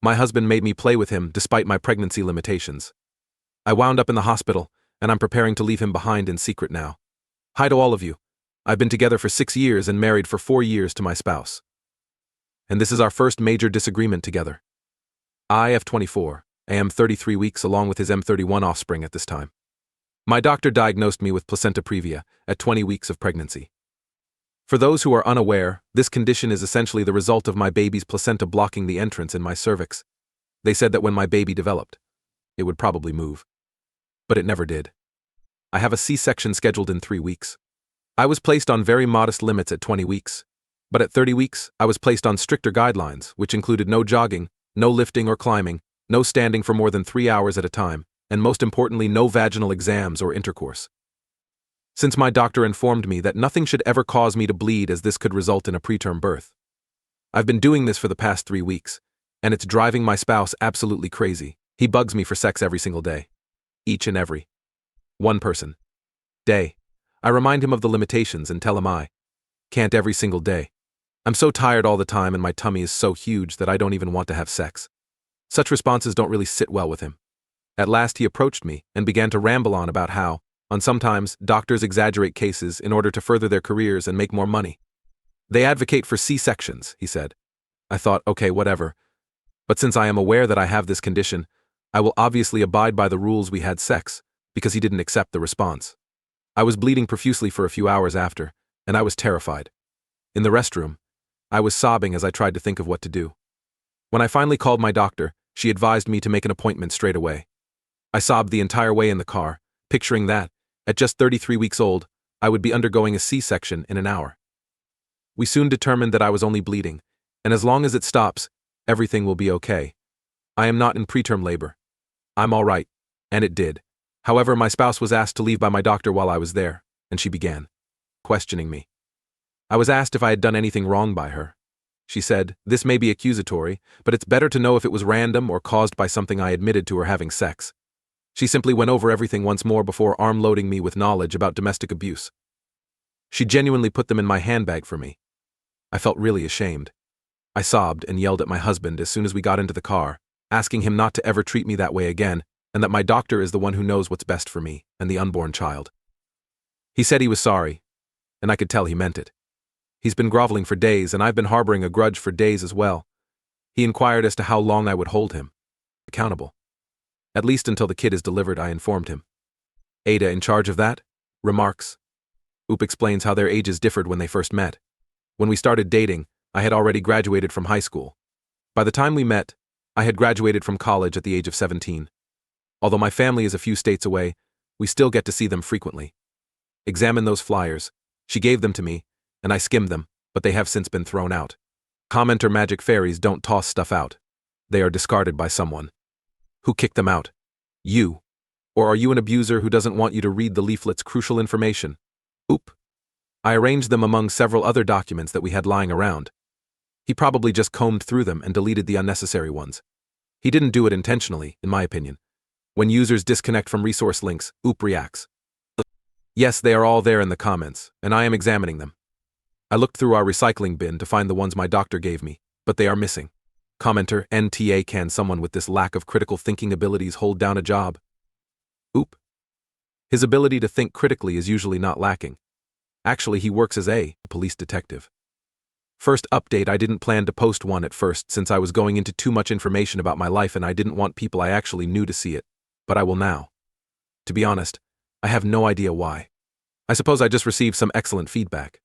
My husband made me play with him despite my pregnancy limitations. I wound up in the hospital, and I'm preparing to leave him behind in secret now. Hi to all of you. I've been together for 6 years and married for 4 years to my spouse. And this is our first major disagreement together. I have 24, am 33 weeks along with his M31 offspring at this time. My doctor diagnosed me with placenta previa at 20 weeks of pregnancy. For those who are unaware, this condition is essentially the result of my baby's placenta blocking the entrance in my cervix. They said that when my baby developed, it would probably move. But it never did. I have a C-section scheduled in 3 weeks. I was placed on very modest limits at 20 weeks. But at 30 weeks, I was placed on stricter guidelines, which included no jogging, no lifting or climbing, no standing for more than 3 hours at a time, and most importantly, no vaginal exams or intercourse. Since my doctor informed me that nothing should ever cause me to bleed as this could result in a preterm birth. I've been doing this for the past 3 weeks, and it's driving my spouse absolutely crazy. He bugs me for sex every single day. Each and every one person day. I remind him of the limitations and tell him I can't every single day. I'm so tired all the time and my tummy is so huge that I don't even want to have sex. Such responses don't really sit well with him. At last he approached me and began to ramble on about how, sometimes, doctors exaggerate cases in order to further their careers and make more money. They advocate for C-sections, he said. I thought, okay, whatever. But since I am aware that I have this condition, I will obviously abide by the rules we had sex, because he didn't accept the response. I was bleeding profusely for a few hours after, and I was terrified. In the restroom, I was sobbing as I tried to think of what to do. When I finally called my doctor, she advised me to make an appointment straight away. I sobbed the entire way in the car, picturing that, at just 33 weeks old, I would be undergoing a C-section in an hour. We soon determined that I was only bleeding, and as long as it stops, everything will be okay. I am not in preterm labor. I'm all right, and it did. However, my spouse was asked to leave by my doctor while I was there, and she began questioning me. I was asked if I had done anything wrong by her. She said, this may be accusatory, but it's better to know if it was random or caused by something I admitted to her having sex. She simply went over everything once more before arm-loading me with knowledge about domestic abuse. She genuinely put them in my handbag for me. I felt really ashamed. I sobbed and yelled at my husband as soon as we got into the car, asking him not to ever treat me that way again, and that my doctor is the one who knows what's best for me and the unborn child. He said he was sorry, and I could tell he meant it. He's been groveling for days, and I've been harboring a grudge for days as well. He inquired as to how long I would hold him accountable. At least until the kid is delivered, I informed him. AITA in charge of that? Remarks. Oop explains how their ages differed when they first met. When we started dating, I had already graduated from high school. By the time we met, I had graduated from college at the age of 17. Although my family is a few states away, we still get to see them frequently. Examine those flyers. She gave them to me, and I skimmed them, but they have since been thrown out. Commenter magic fairies don't toss stuff out. They are discarded by someone. Who kicked them out? You. Or are you an abuser who doesn't want you to read the leaflet's crucial information? Oop. I arranged them among several other documents that we had lying around. He probably just combed through them and deleted the unnecessary ones. He didn't do it intentionally, in my opinion. When users disconnect from resource links, Oop reacts. Yes, they are all there in the comments, and I am examining them. I looked through our recycling bin to find the ones my doctor gave me, but they are missing. Commenter, NTA, can someone with this lack of critical thinking abilities hold down a job? Oop. His ability to think critically is usually not lacking. Actually, he works as a police detective. First update, I didn't plan to post one at first since I was going into too much information about my life and I didn't want people I actually knew to see it, but I will now. To be honest, I have no idea why. I suppose I just received some excellent feedback.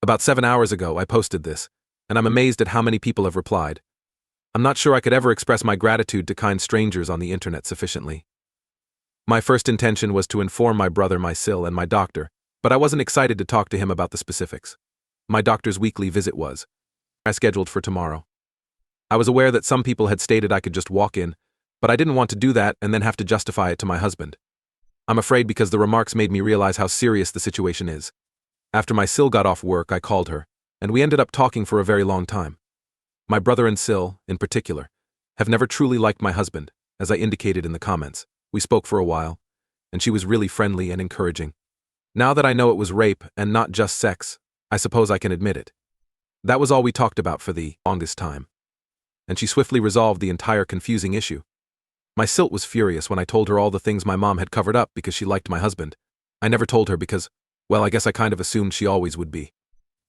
About 7 hours ago, I posted this, and I'm amazed at how many people have replied. I'm not sure I could ever express my gratitude to kind strangers on the internet sufficiently. My first intention was to inform my brother, my SIL, and my doctor, but I wasn't excited to talk to him about the specifics. My doctor's weekly visit was scheduled for tomorrow. I was aware that some people had stated I could just walk in, but I didn't want to do that and then have to justify it to my husband. I'm afraid because the remarks made me realize how serious the situation is. After my SIL got off work, I called her, and we ended up talking for a very long time. My brother and SIL, in particular, have never truly liked my husband, as I indicated in the comments. We spoke for a while, and she was really friendly and encouraging. Now that I know it was rape and not just sex, I suppose I can admit it. That was all we talked about for the longest time. and she swiftly resolved the entire confusing issue. My silt was furious when I told her all the things my mom had covered up because she liked my husband. I never told her because, well, I guess I kind of assumed she always would be.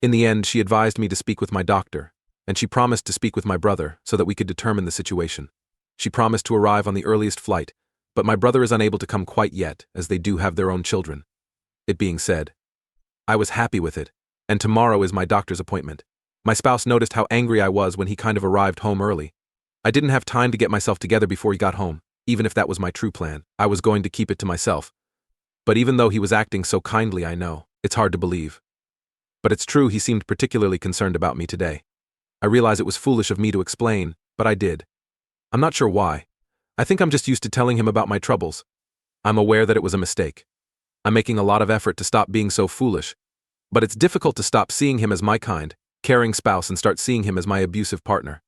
In the end, she advised me to speak with my doctor, and she promised to speak with my brother so that we could determine the situation. She promised to arrive on the earliest flight, but my brother is unable to come quite yet, as they do have their own children. It being said, I was happy with it, and tomorrow is my doctor's appointment. My spouse noticed how angry I was when he kind of arrived home early. I didn't have time to get myself together before he got home. Even if that was my true plan, I was going to keep it to myself. But even though he was acting so kindly, I know, it's hard to believe. But it's true, he seemed particularly concerned about me today. I realize it was foolish of me to explain, but I did. I'm not sure why. I think I'm just used to telling him about my troubles. I'm aware that it was a mistake. I'm making a lot of effort to stop being so foolish, but it's difficult to stop seeing him as my kind, caring spouse and start seeing him as my abusive partner.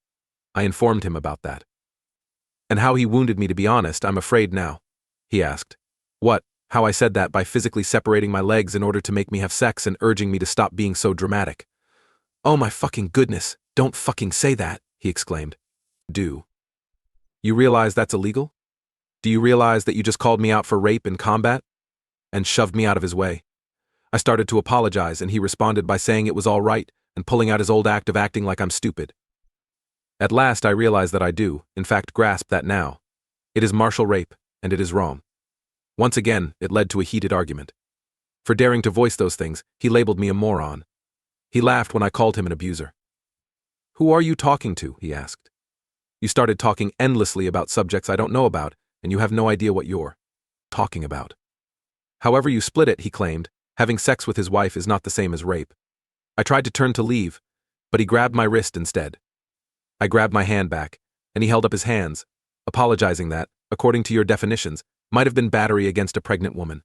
I informed him about that. And how he wounded me, to be honest, I'm afraid now. He asked. What? How I said that by physically separating my legs in order to make me have sex and urging me to stop being so dramatic. Oh my fucking goodness, don't fucking say that, he exclaimed. Do you realize that's illegal? Do you realize that you just called me out for rape in combat? And shoved me out of his way. I started to apologize and he responded by saying it was all right and pulling out his old act of acting like I'm stupid. At last I realized that I do, in fact, grasp that now. It is martial rape, and it is wrong. Once again, it led to a heated argument. For daring to voice those things, he labeled me a moron. He laughed when I called him an abuser. Who are you talking to? He asked. You started talking endlessly about subjects I don't know about, and you have no idea what you're talking about. However you split it, he claimed, having sex with his wife is not the same as rape. I tried to turn to leave, but he grabbed my wrist instead. I grabbed my hand back, and he held up his hands, apologizing that, according to your definitions, might have been battery against a pregnant woman.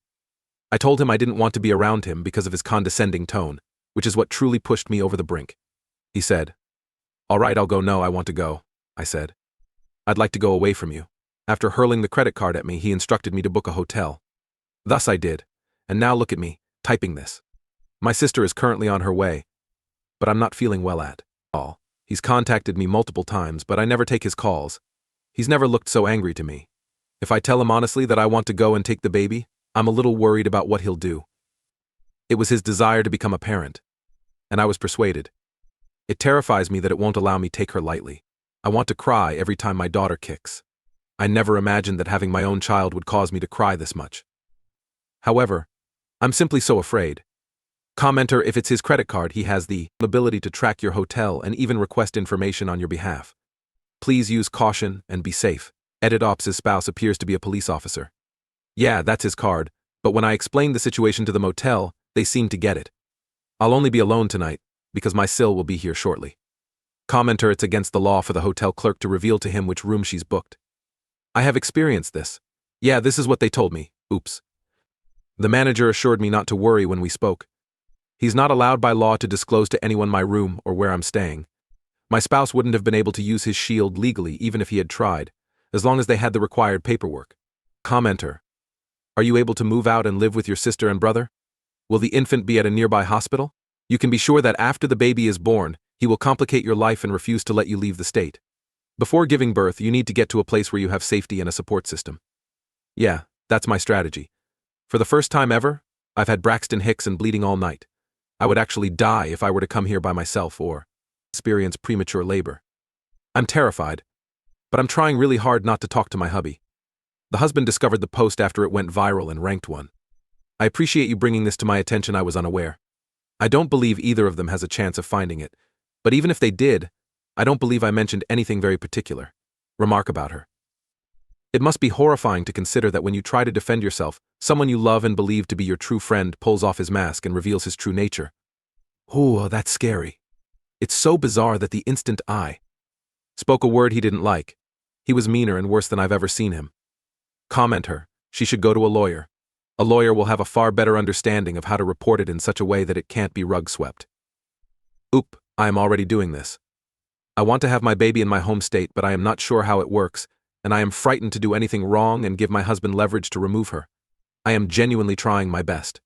I told him I didn't want to be around him because of his condescending tone, which is what truly pushed me over the brink. He said, All right, I'll go. No, I want to go, I said. I'd like to go away from you. After hurling the credit card at me, he instructed me to book a hotel. Thus I did, and now look at me, typing this. My sister is currently on her way, but I'm not feeling well at all. He's contacted me multiple times, but I never take his calls. He's never looked so angry to me. If I tell him honestly that I want to go and take the baby, I'm a little worried about what he'll do. It was his desire to become a parent, and I was persuaded. It terrifies me that it won't allow me take her lightly. I want to cry every time my daughter kicks. I never imagined that having my own child would cause me to cry this much. However, I'm simply so afraid. Commenter, if it's his credit card, he has the ability to track your hotel and even request information on your behalf. Please use caution and be safe. Edit Ops' spouse appears to be a police officer. Yeah, that's his card, but when I explained the situation to the motel, they seemed to get it. I'll only be alone tonight, because my SIL will be here shortly. Commenter, it's against the law for the hotel clerk to reveal to him which room she's booked. I have experienced this. Yeah, this is what they told me. Oops. The manager assured me not to worry when we spoke. He's not allowed by law to disclose to anyone my room or where I'm staying. My spouse wouldn't have been able to use his shield legally even if he had tried, as long as they had the required paperwork. Commenter, are you able to move out and live with your sister and brother? Will the infant be at a nearby hospital? You can be sure that after the baby is born, he will complicate your life and refuse to let you leave the state. Before giving birth, you need to get to a place where you have safety and a support system. Yeah, that's my strategy. For the first time ever, I've had Braxton Hicks and bleeding all night. I would actually die if I were to come here by myself or experience premature labor. I'm terrified, but I'm trying really hard not to talk to my hubby. The husband discovered the post after it went viral and ranked one. I appreciate you bringing this to my attention. I was unaware. I don't believe either of them has a chance of finding it, but even if they did, I don't believe I mentioned anything very particular. Remark about her. It must be horrifying to consider that when you try to defend yourself, someone you love and believe to be your true friend pulls off his mask and reveals his true nature. Ooh, that's scary. It's so bizarre that the instant I spoke a word he didn't like, he was meaner and worse than I've ever seen him. Comment her, she should go to a lawyer. A lawyer will have a far better understanding of how to report it in such a way that it can't be rug swept. Oop, I am already doing this. I want to have my baby in my home state, but I am not sure how it works, and I am frightened to do anything wrong and give my husband leverage to remove her. I am genuinely trying my best.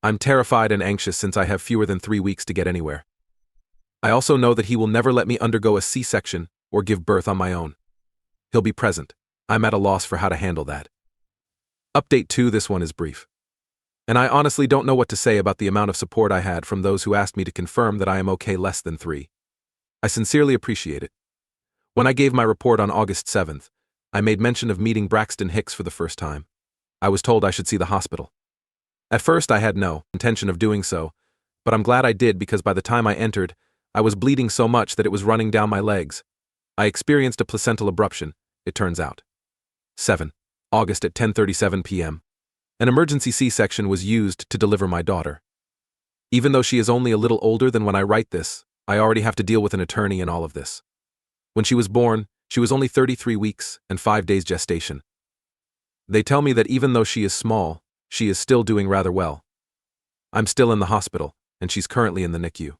I'm terrified and anxious since I have fewer than 3 weeks to get anywhere. I also know that he will never let me undergo a C-section or give birth on my own. He'll be present. I'm at a loss for how to handle that. Update 2. This one is brief. And I honestly don't know what to say about the amount of support I had from those who asked me to confirm that I am okay less than 3. I sincerely appreciate it. When I gave my report on August 7th, I made mention of meeting Braxton Hicks for the first time. I was told I should see the hospital. At first I had no intention of doing so, but I'm glad I did because by the time I entered, I was bleeding so much that it was running down my legs. I experienced a placental abruption, it turns out. 7. August at 10:37 p.m. An emergency C-section was used to deliver my daughter. Even though she is only a little older than when I write this, I already have to deal with an attorney in all of this. When she was born, she was only 33 weeks and 5 days gestation. They tell me that even though she is small, she is still doing rather well. I'm still in the hospital, and she's currently in the NICU.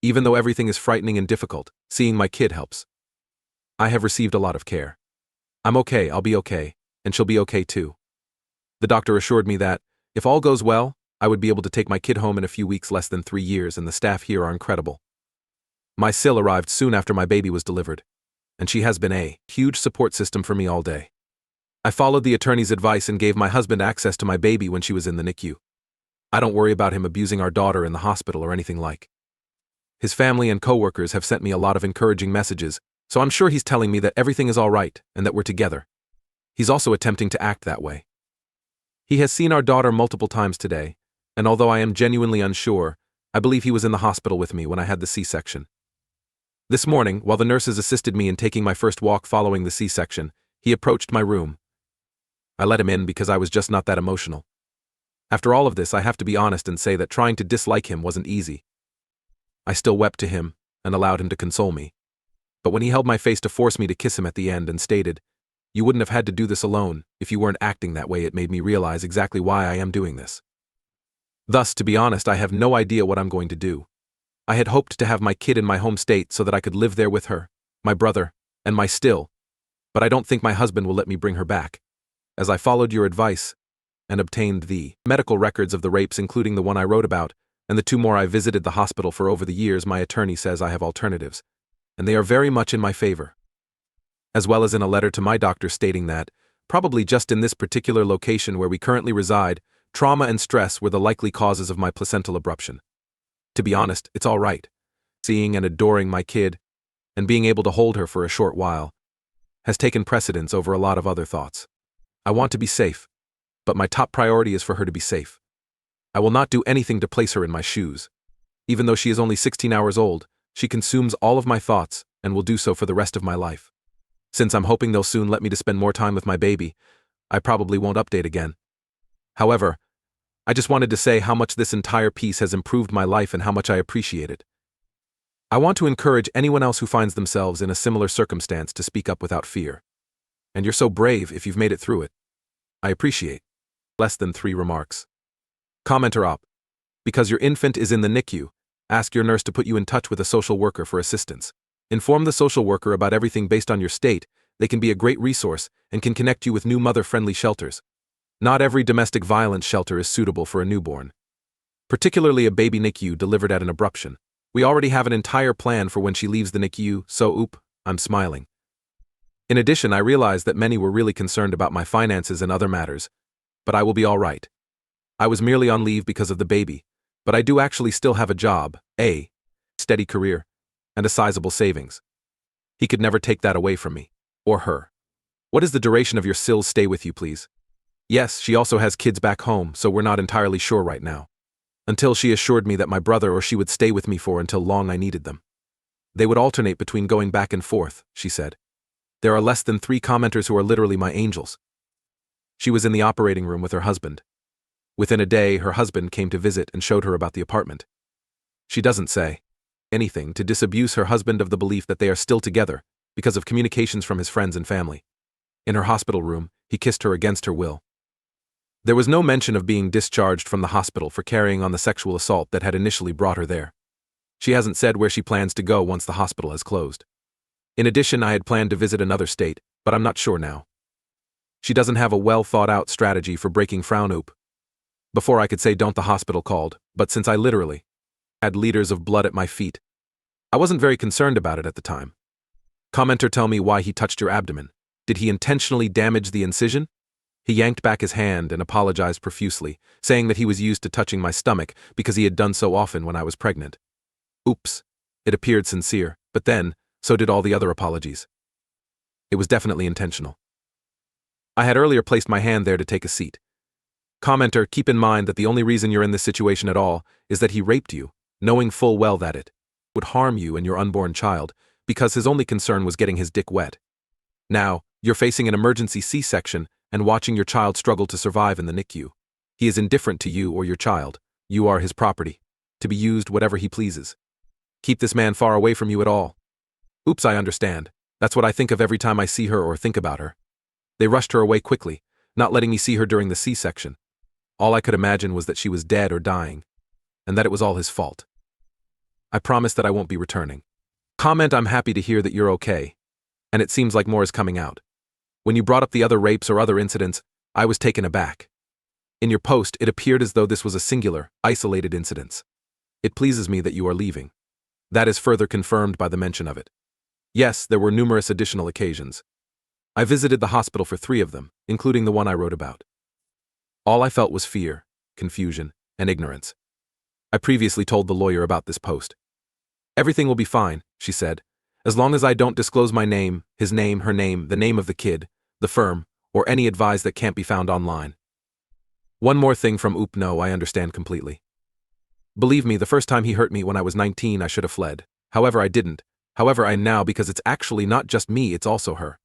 Even though everything is frightening and difficult, seeing my kid helps. I have received a lot of care. I'm okay, I'll be okay, and she'll be okay too. The doctor assured me that, if all goes well, I would be able to take my kid home in a few weeks less than 3 years, and the staff here are incredible. My SIL arrived soon after my baby was delivered, and she has been a huge support system for me all day. I followed the attorney's advice and gave my husband access to my baby when she was in the NICU. I don't worry about him abusing our daughter in the hospital or anything like. His family and coworkers have sent me a lot of encouraging messages, so I'm sure he's telling me that everything is all right and that we're together. He's also attempting to act that way. He has seen our daughter multiple times today, and although I am genuinely unsure, I believe he was in the hospital with me when I had the C-section. This morning, while the nurses assisted me in taking my first walk following the C-section, he approached my room. I let him in because I was just not that emotional. After all of this, I have to be honest and say that trying to dislike him wasn't easy. I still wept to him and allowed him to console me. But when he held my face to force me to kiss him at the end and stated, "You wouldn't have had to do this alone if you weren't acting that way," it made me realize exactly why I am doing this. Thus, to be honest, I have no idea what I'm going to do. I had hoped to have my kid in my home state so that I could live there with her, my brother, and my SIL, but I don't think my husband will let me bring her back, as I followed your advice and obtained the medical records of the rapes, including the one I wrote about, and the 2 more I visited the hospital for over the years. My attorney says I have alternatives, and they are very much in my favor. As well as in a letter to my doctor stating that, probably just in this particular location where we currently reside, trauma and stress were the likely causes of my placental abruption. To be honest, it's all right. Seeing and adoring my kid, and being able to hold her for a short while, has taken precedence over a lot of other thoughts. I want to be safe, but my top priority is for her to be safe. I will not do anything to place her in my shoes. Even though she is only 16 hours old, she consumes all of my thoughts and will do so for the rest of my life. Since I'm hoping they'll soon let me to spend more time with my baby, I probably won't update again. However, I just wanted to say how much this entire piece has improved my life and how much I appreciate it. I want to encourage anyone else who finds themselves in a similar circumstance to speak up without fear. And you're so brave if you've made it through it. I appreciate. Less than 3 remarks. Commenter op. Because your infant is in the NICU, ask your nurse to put you in touch with a social worker for assistance. Inform the social worker about everything based on your state. They can be a great resource and can connect you with new mother-friendly shelters. Not every domestic violence shelter is suitable for a newborn, particularly a baby NICU delivered at an abruption. We already have an entire plan for when she leaves the NICU, so I'm smiling. In addition, I realized that many were really concerned about my finances and other matters, but I will be all right. I was merely on leave because of the baby, but I do actually still have a job, a steady career, and a sizable savings. He could never take that away from me, or her. What is the duration of your SIL's stay with you, please? Yes, she also has kids back home, so we're not entirely sure right now. Until she assured me that my brother or she would stay with me for until long I needed them. They would alternate between going back and forth, she said. There are less than 3 commenters who are literally my angels. She was in the operating room with her husband. Within a day, her husband came to visit and showed her about the apartment. She doesn't say anything to disabuse her husband of the belief that they are still together because of communications from his friends and family. In her hospital room, he kissed her against her will. There was no mention of being discharged from the hospital for carrying on the sexual assault that had initially brought her there. She hasn't said where she plans to go once the hospital has closed. In addition, I had planned to visit another state, but I'm not sure now. She doesn't have a well-thought-out strategy for breaking Frauenhoop. Before I could say don't, the hospital called, but since I literally had liters of blood at my feet, I wasn't very concerned about it at the time. Commenter, tell me why he touched your abdomen. Did he intentionally damage the incision? He yanked back his hand and apologized profusely, saying that he was used to touching my stomach because he had done so often when I was pregnant. Oops. It appeared sincere, but then, so did all the other apologies. It was definitely intentional. I had earlier placed my hand there to take a seat. Commenter, keep in mind that the only reason you're in this situation at all is that he raped you, knowing full well that it would harm you and your unborn child, because his only concern was getting his dick wet. Now, you're facing an emergency C-section and watching your child struggle to survive in the NICU. He is indifferent to you or your child. You are his property, to be used whatever he pleases. Keep this man far away from you at all. Oops, I understand. That's what I think of every time I see her or think about her. They rushed her away quickly, not letting me see her during the C-section. All I could imagine was that she was dead or dying, and that it was all his fault. I promise that I won't be returning. Comment, I'm happy to hear that you're okay, and it seems like more is coming out. When you brought up the other rapes or other incidents, I was taken aback. In your post, it appeared as though this was a singular, isolated incident. It pleases me that you are leaving. That is further confirmed by the mention of it. Yes, there were numerous additional occasions. I visited the hospital for 3 of them, including the one I wrote about. All I felt was fear, confusion, and ignorance. I previously told the lawyer about this post. Everything will be fine, she said, as long as I don't disclose my name, his name, her name, the name of the kid, the firm, or any advice that can't be found online. One more thing from Oop, no, I understand completely. Believe me, the first time he hurt me when I was 19, I should have fled. However, I didn't. However, I am now because it's actually not just me, it's also her.